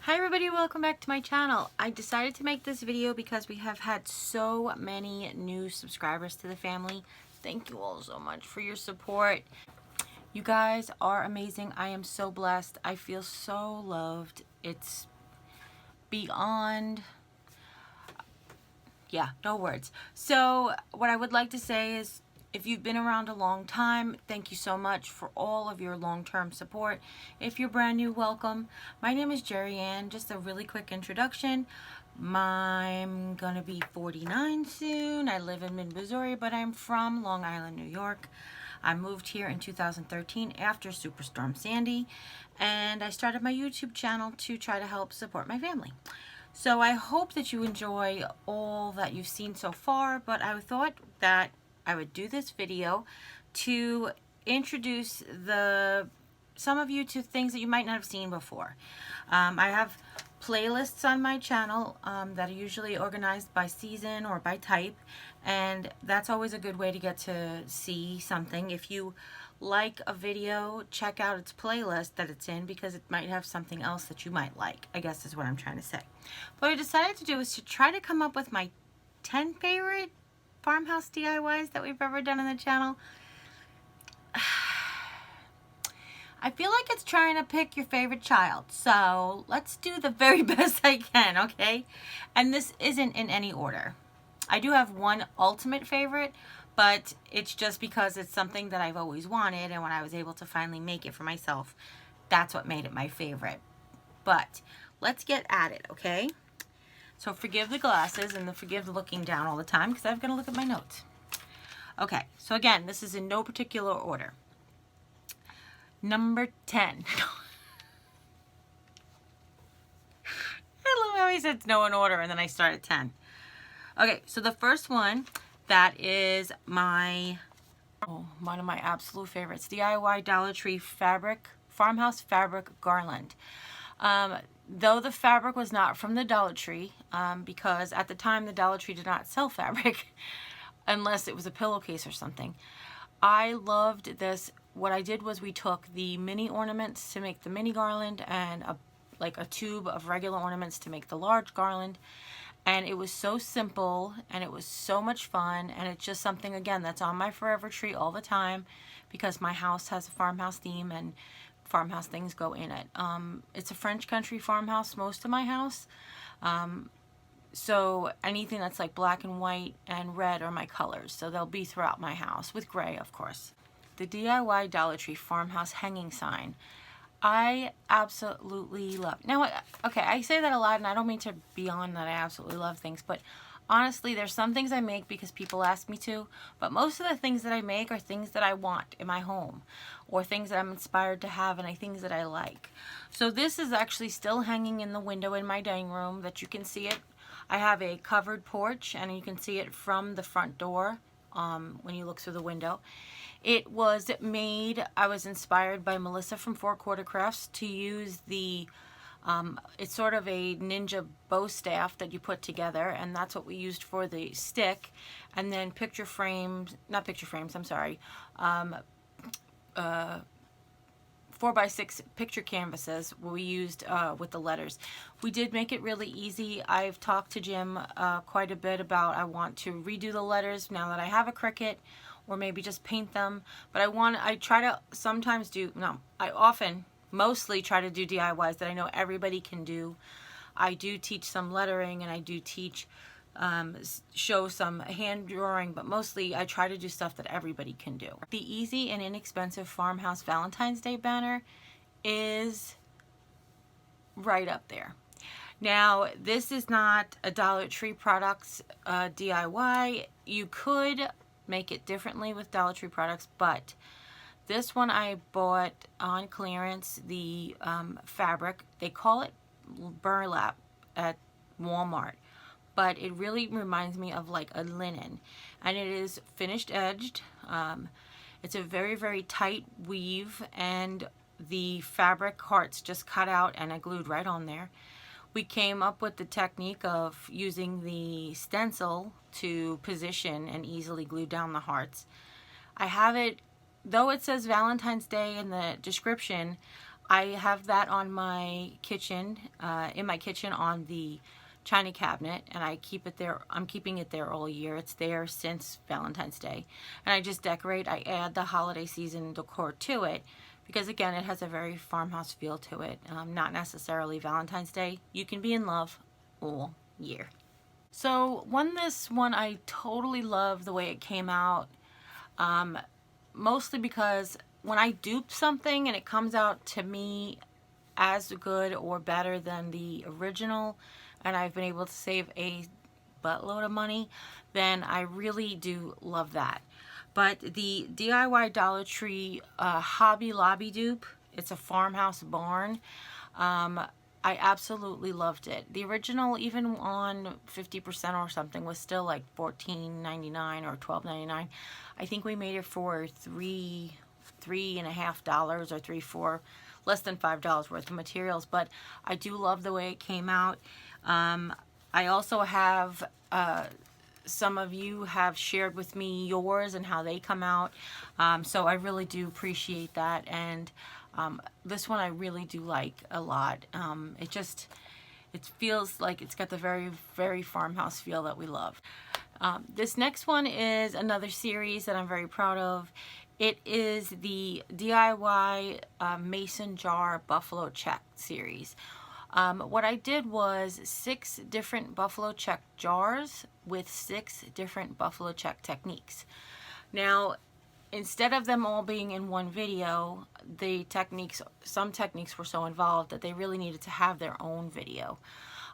Hi everybody, welcome back to my channel. I decided to make this video because we have had so many new subscribers to the family. Thank you all so much for your support. You guys are amazing. I am so blessed. I feel so loved. It's beyond, yeah, no words. So what I would like to say is, if you've been around a long time, thank you so much for all of your long-term support. If you're brand new, welcome. My name is Jeri-Ann. Just a really quick introduction. I'm gonna be 49 soon. I live in mid-Missouri, but I'm from Long Island, New York. I moved here in 2013 after Superstorm Sandy, and I started my YouTube channel to try to help support my family. So I hope that you enjoy all that you've seen so far, but I thought that I would do this video to introduce some of you to things that you might not have seen before. I have playlists on my channel that are usually organized by season or by type, and that's always a good way to get to see something. If you like a video, check out its playlist that it's in, because it might have something else that you might like, I guess is what I'm trying to say. What I decided to do is to try to come up with my 10 favorite farmhouse DIYs that we've ever done on the channel. I feel like it's trying to pick your favorite child, so let's do the very best I can, okay? And this isn't in any order. I do have one ultimate favorite, but it's just because it's something that I've always wanted, and when I was able to finally make it for myself, that's what made it my favorite. But let's get at it, okay? So forgive the glasses and forgive the looking down all the time, because I've got to look at my notes. Okay, so again, this is in no particular order. Number 10. I love how he said no in order, and then I start at 10. Okay, so the first one, that is one of my absolute favorites, DIY Dollar Tree fabric, farmhouse fabric garland. Though the fabric was not from the Dollar Tree, because at the time the Dollar Tree did not sell fabric unless it was a pillowcase or something. I loved this. What I did was we took the mini ornaments to make the mini garland, and like a tube of regular ornaments to make the large garland. And it was so simple, and it was so much fun, and it's just something, again, that's on my forever tree all the time, because my house has a farmhouse theme and farmhouse things go in it. It's a French country farmhouse, most of my house. So anything that's like black and white and red are my colors. So they'll be throughout my house, with gray, of course. The DIY Dollar Tree farmhouse hanging sign, I absolutely love. Now, okay, I say that a lot, and I don't mean to be on that I absolutely love things, but honestly, there's some things I make because people ask me to, but most of the things that I make are things that I want in my home, or things that I'm inspired to have, and things that I like. So this is actually still hanging in the window in my dining room that you can see it. I have a covered porch, and you can see it from the front door when you look through the window. It was made, I was inspired by Melissa from 4 Quarter Crafts to use the it's sort of a ninja bow staff that you put together, and that's what we used for the stick. And then picture frames, not picture frames, I'm sorry, 4x6 picture canvases we used with the letters. We did make it really easy. I've talked to Jim quite a bit about I want to redo the letters now that I have a Cricut, or maybe just paint them. But I try to sometimes do, no, I often, mostly try to do DIYs that I know everybody can do. I do teach some lettering, and I do teach, show some hand drawing, but mostly I try to do stuff that everybody can do. The easy and inexpensive farmhouse Valentine's Day banner is right up there. Now, this is not a Dollar Tree products DIY. You could make it differently with Dollar Tree products, but this one I bought on clearance, the fabric. They call it burlap at Walmart, but it really reminds me of like a linen, and it is finished edged. It's a very, very tight weave, and the fabric hearts just cut out and I glued right on there. We came up with the technique of using the stencil to position and easily glue down the hearts. I have it, though it says Valentine's Day in the description, I have that on my kitchen, in my kitchen on the china cabinet, and I keep it there. I'm keeping it there all year. It's there since Valentine's Day. And I just decorate. I add the holiday season decor to it because, again, it has a very farmhouse feel to it. Not necessarily Valentine's Day. You can be in love all year. So this one I totally love the way it came out, mostly because when I dupe something and it comes out to me as good or better than the original, and I've been able to save a buttload of money, then I really do love that. But the DIY Dollar Tree Hobby Lobby dupe, it's a farmhouse barn. I absolutely loved it. The original, even on 50% or something, was still like $14.99 or $12.99. I think we made it for $3.50 or $4, less than $5 worth of materials. But I do love the way it came out. I also have some of you have shared with me yours and how they come out. So I really do appreciate that. And this one I really do like a lot. It feels like it's got the very, very farmhouse feel that we love. This next one is another series that I'm very proud of. It is the DIY Mason Jar Buffalo Check series. What I did was 6 different buffalo check jars with 6 different buffalo check techniques. Now, instead of them all being in one video, some techniques were so involved that they really needed to have their own video.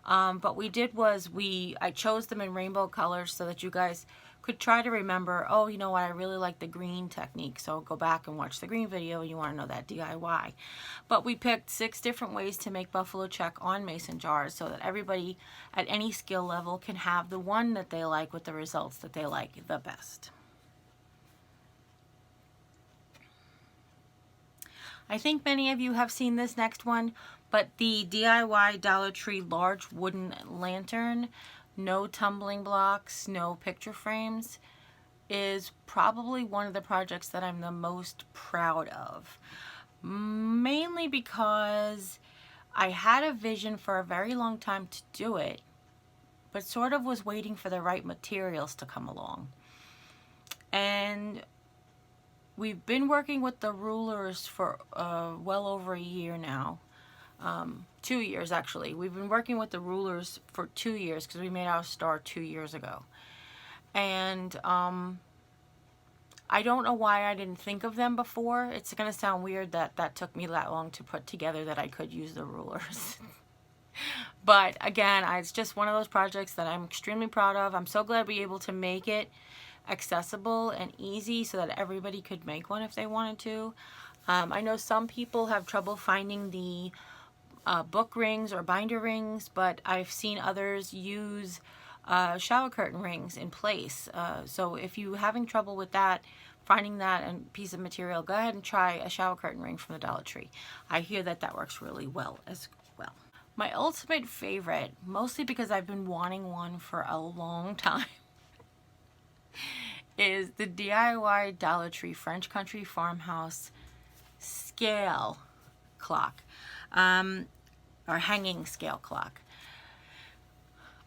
But we did was I chose them in rainbow colors so that you guys could try to remember, oh, you know what, I really like the green technique, so go back and watch the green video and you want to know that DIY. But we picked 6 different ways to make buffalo check on mason jars so that everybody at any skill level can have the one that they like with the results that they like the best. I think many of you have seen this next one, but the DIY Dollar Tree large wooden lantern, no tumbling blocks, no picture frames, is probably one of the projects that I'm the most proud of. Mainly because I had a vision for a very long time to do it, but sort of was waiting for the right materials to come along. And we've been working with the rulers for well over a year now. 2 years actually. We've been working with the rulers for 2 years because we made our star 2 years ago. And I don't know why I didn't think of them before. It's going to sound weird that took me that long to put together that I could use the rulers. But again, it's just one of those projects that I'm extremely proud of. I'm so glad we were able to make it accessible and easy so that everybody could make one if they wanted to. I know some people have trouble finding the book rings or binder rings, but I've seen others use shower curtain rings in place. So if you're having trouble with that, finding that and piece of material, go ahead and try a shower curtain ring from the Dollar Tree. I hear that works really well as well. My ultimate favorite, mostly because I've been wanting one for a long time, is the DIY Dollar Tree French Country Farmhouse scale clock, or hanging scale clock.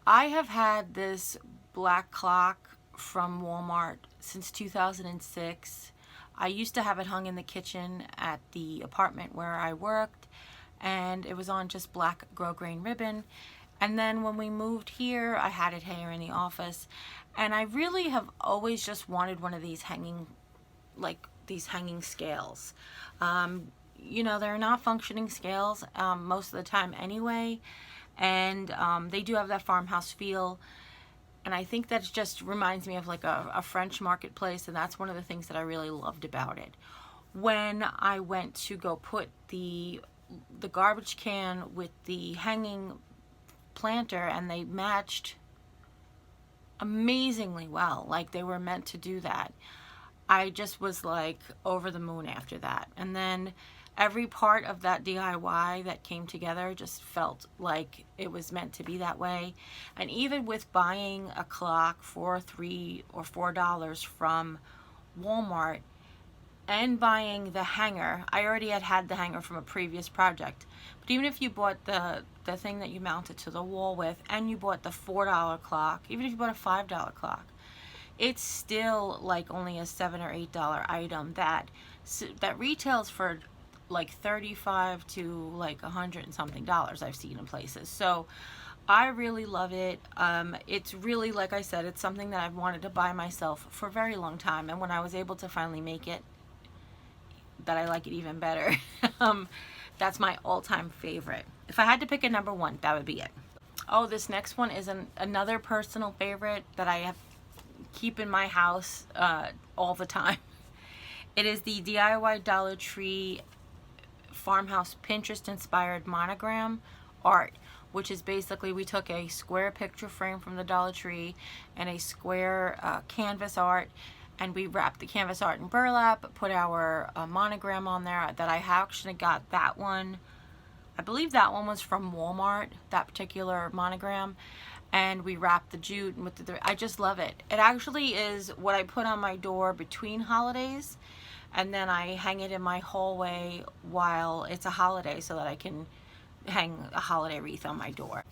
I have had this black clock from Walmart since 2006. I used to have it hung in the kitchen at the apartment where I worked, and it was on just black grosgrain ribbon. And then when we moved here, I had it here in the office, and I really have always just wanted one of these hanging, like these hanging scales. You know, they're not functioning scales most of the time anyway, and they do have that farmhouse feel, and I think that just reminds me of like a French marketplace, and that's one of the things that I really loved about it. When I went to go put the garbage can with the hanging planter, and they matched amazingly well, like they were meant to do that, I just was like over the moon after that. And then every part of that DIY that came together just felt like it was meant to be that way. And even with buying a clock for $3 or $4 from Walmart, and buying the hanger. I already had the hanger from a previous project, but even if you bought the thing that you mount it to the wall with, and you bought the $4 clock, even if you bought a $5 clock, it's still like only a $7 or $8 item that retails for like 35 to like 100 and something dollars I've seen in places. So I really love it. It's really, like I said, it's something that I've wanted to buy myself for a very long time, and when I was able to finally make it, that I like it even better. That's my all-time favorite. If I had to pick a number one, that would be it. Oh, this next one is another personal favorite that I keep in my house all the time. It is the DIY Dollar Tree Farmhouse Pinterest inspired monogram art, which is basically, we took a square picture frame from the Dollar Tree and a square canvas art, and we wrapped the canvas art in burlap, put our monogram on there. That I actually got that one, I believe that one was from Walmart, that particular monogram, and we wrapped the jute with I just love it. It actually is what I put on my door between holidays, and then I hang it in my hallway while it's a holiday so that I can hang a holiday wreath on my door.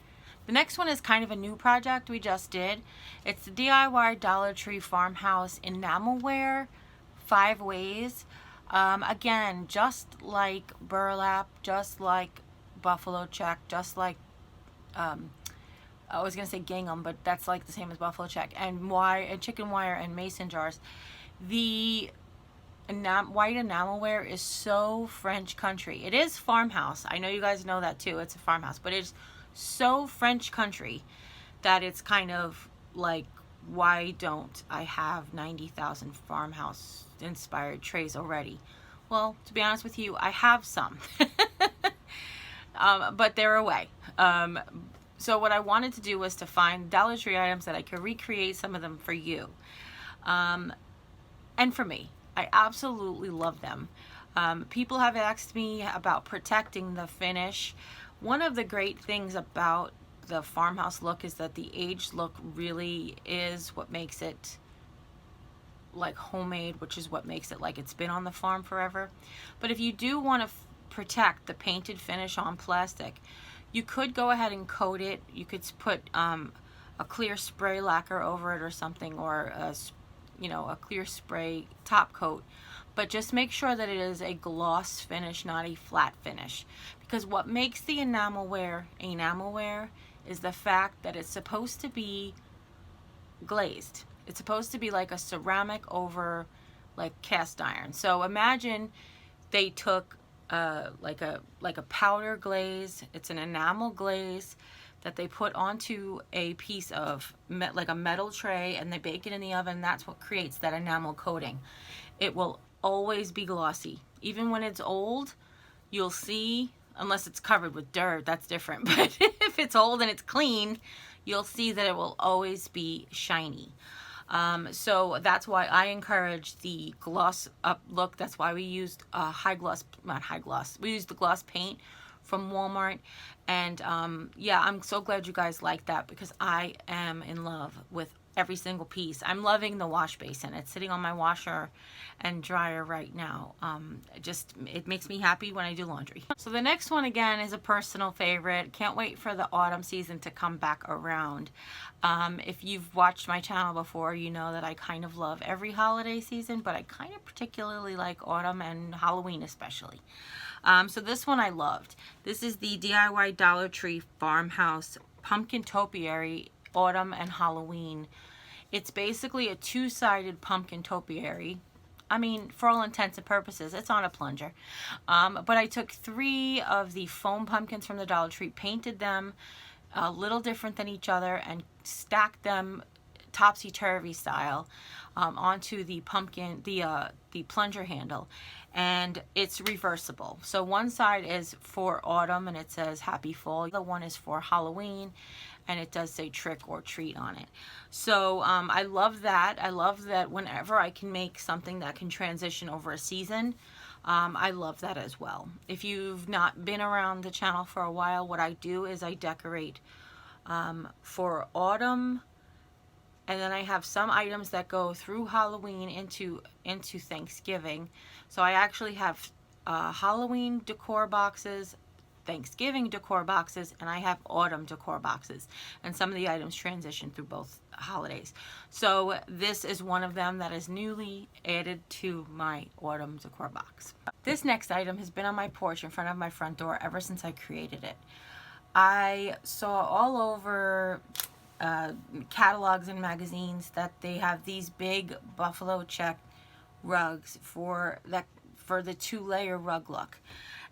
The next one is kind of a new project we just did. It's the DIY Dollar Tree Farmhouse Enamelware 5 ways. Again, just like burlap, just like buffalo check, just like I was gonna say gingham, but that's like the same as buffalo check, and chicken wire and mason jars. The white enamelware is so French country. It is farmhouse. I know you guys know that too. It's a farmhouse, but it's so French country that it's kind of like, why don't I have 90,000 farmhouse inspired trays already? Well, to be honest with you, I have some, but they're away. So what I wanted to do was to find Dollar Tree items that I could recreate some of them for you, and for me. I absolutely love them. People have asked me about protecting the finish. One of the great things about the farmhouse look is that the aged look really is what makes it like homemade, which is what makes it like it's been on the farm forever. But if you do want to protect the painted finish on plastic, you could go ahead and coat it. You could put a clear spray lacquer over it or something, or a clear spray top coat, but just make sure that it is a gloss finish, not a flat finish, because what makes the enamelware is the fact that it's supposed to be glazed. It's supposed to be like a ceramic over like cast iron. So imagine they took like a powder glaze. It's an enamel glaze that they put onto a piece of like a metal tray, and they bake it in the oven. That's what creates that enamel coating. It will always be glossy. Even when it's old, you'll see, unless it's covered with dirt, that's different. But if it's old and it's clean, you'll see that it will always be shiny. So that's why I encourage the gloss up look. That's why we used we used the gloss paint from Walmart. And yeah, I'm so glad you guys like that, because I am in love with every single piece. I'm loving the wash basin. It's sitting on my washer and dryer right now. It makes me happy when I do laundry. So the next one, again, is a personal favorite. Can't wait for the autumn season to come back around. If you've watched my channel before, you know that I kind of love every holiday season, but I kind of particularly like autumn and Halloween especially. So this one I loved. This is the DIY Dollar Tree Farmhouse Pumpkin Topiary Autumn and Halloween. It's basically a two-sided pumpkin topiary. I mean, for all intents and purposes, it's on a plunger. But I took 3 of the foam pumpkins from the Dollar Tree, painted them a little different than each other, and stacked them topsy-turvy style onto the pumpkin, the plunger handle. And it's reversible. So one side is for autumn and it says happy fall. The other one is for Halloween and it does say trick or treat on it. So I love that. I love that whenever I can make something that can transition over a season, I love that as well. If you've not been around the channel for a while, what I do is I decorate for autumn And then I have some items that go through Halloween into Thanksgiving. So I actually have Halloween decor boxes, Thanksgiving decor boxes, and I have autumn decor boxes. And some of the items transition through both holidays. So this is one of them that is newly added to my autumn decor box. This next item has been on my porch in front of my front door ever since I created it. I saw all over catalogs and magazines that they have these big buffalo check rugs for the 2-layer rug look,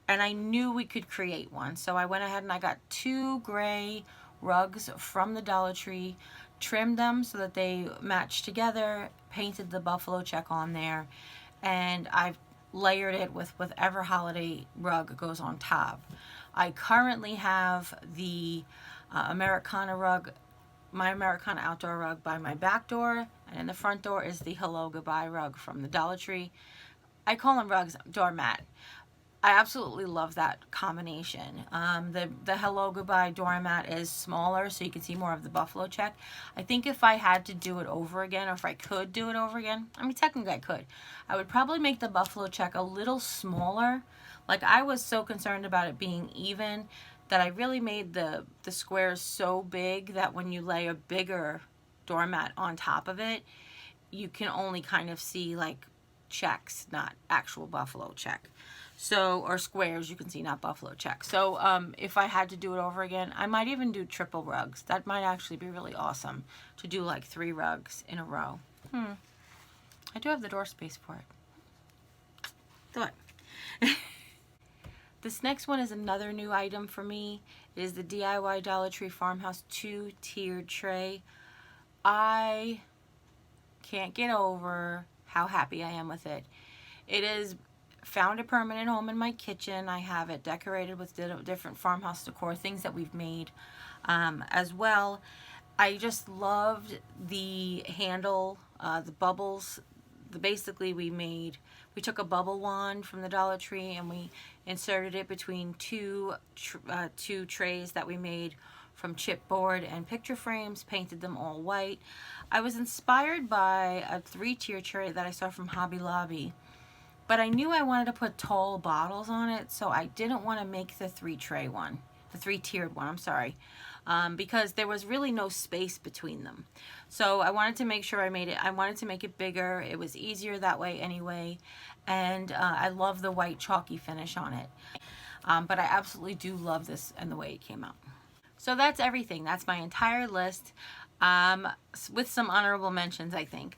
and I knew we could create one. So I went ahead and I got 2 gray rugs from the Dollar Tree, trimmed them so that they match together, painted the buffalo check on there, and I've layered it with whatever holiday rug goes on top. I currently have the Americana rug, my Americana outdoor rug, by my back door, and in the front door is the Hello Goodbye rug from the Dollar Tree. I call them rugs, doormat. I absolutely love that combination. The Hello Goodbye doormat is smaller, so you can see more of the buffalo check. I think if I had to do it over again, or if I could do it over again, I mean, technically I could, I would probably make the buffalo check a little smaller. Like, I was so concerned about it being even that I really made the squares so big that when you lay a bigger doormat on top of it, you can only kind of see like checks, not actual buffalo check. So, or squares, you can see, not buffalo check. So if I had to do it over again, I might even do triple rugs. That might actually be really awesome, to do like 3 rugs in a row. I do have the door space for it. Thought. This next one is another new item for me. It is the DIY Dollar Tree Farmhouse 2-tiered tray. I can't get over how happy I am with it. It has found a permanent home in my kitchen. I have it decorated with different farmhouse decor, things that we've made as well. I just loved the handle, the bubbles. Basically, we took a bubble wand from the Dollar Tree and we inserted it between two trays that we made from chipboard and picture frames, painted them all white. I was inspired by a 3-tier tray that I saw from Hobby Lobby, but I knew I wanted to put tall bottles on it, so I didn't want to make the 3-tiered one, I'm sorry. Because there was really no space between them. So I wanted to make sure I wanted to make it bigger. It was easier that way anyway. And I love the white chalky finish on it. But I absolutely do love this and the way it came out. So that's everything. That's my entire list, with some honorable mentions, I think.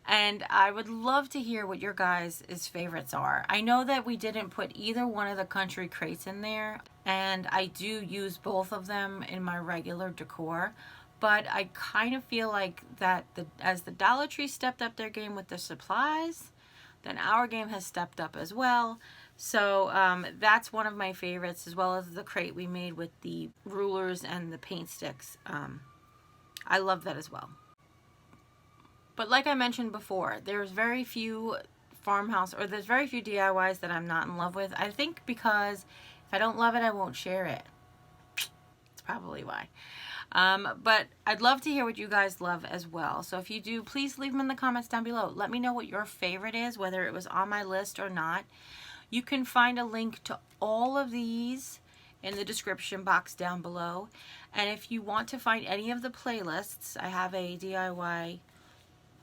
And I would love to hear what your guys' favorites are. I know that we didn't put either one of the country crates in there, and I do use both of them in my regular decor, but I kind of feel like that as the Dollar Tree stepped up their game with the supplies, then our game has stepped up as well. So that's one of my favorites, as well as the crate we made with the rulers and the paint sticks. I love that as well. But like I mentioned before, there's very few there's very few DIYs that I'm not in love with. I think because if I don't love it, I won't share it. That's probably why. But I'd love to hear what you guys love as well. So if you do, please leave them in the comments down below. Let me know what your favorite is, whether it was on my list or not. You can find a link to all of these in the description box down below. And if you want to find any of the playlists, I have a DIY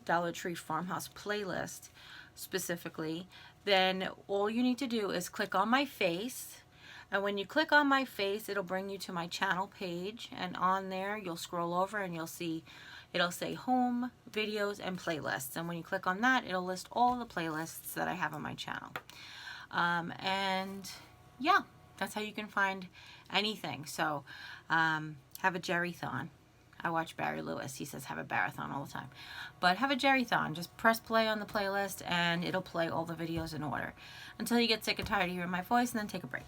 Dollar Tree Farmhouse playlist specifically, then all you need to do is click on my face, and when you click on my face, it'll bring you to my channel page, and on there you'll scroll over and you'll see it'll say home, videos, and playlists, and when you click on that, it'll list all the playlists that I have on my channel. And yeah, that's how you can find anything. So have a Jeri-thon. I watch Barry Lewis. He says have a Barathon all the time. But have a Jeri-thon. Just press play on the playlist and it'll play all the videos in order until you get sick and tired of hearing my voice, and then take a break.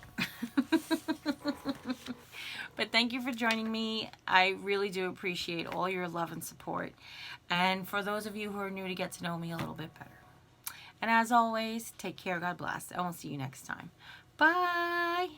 But thank you for joining me. I really do appreciate all your love and support. And for those of you who are new to get to know me a little bit better. And as always, take care, God bless, and we'll see you next time. Bye!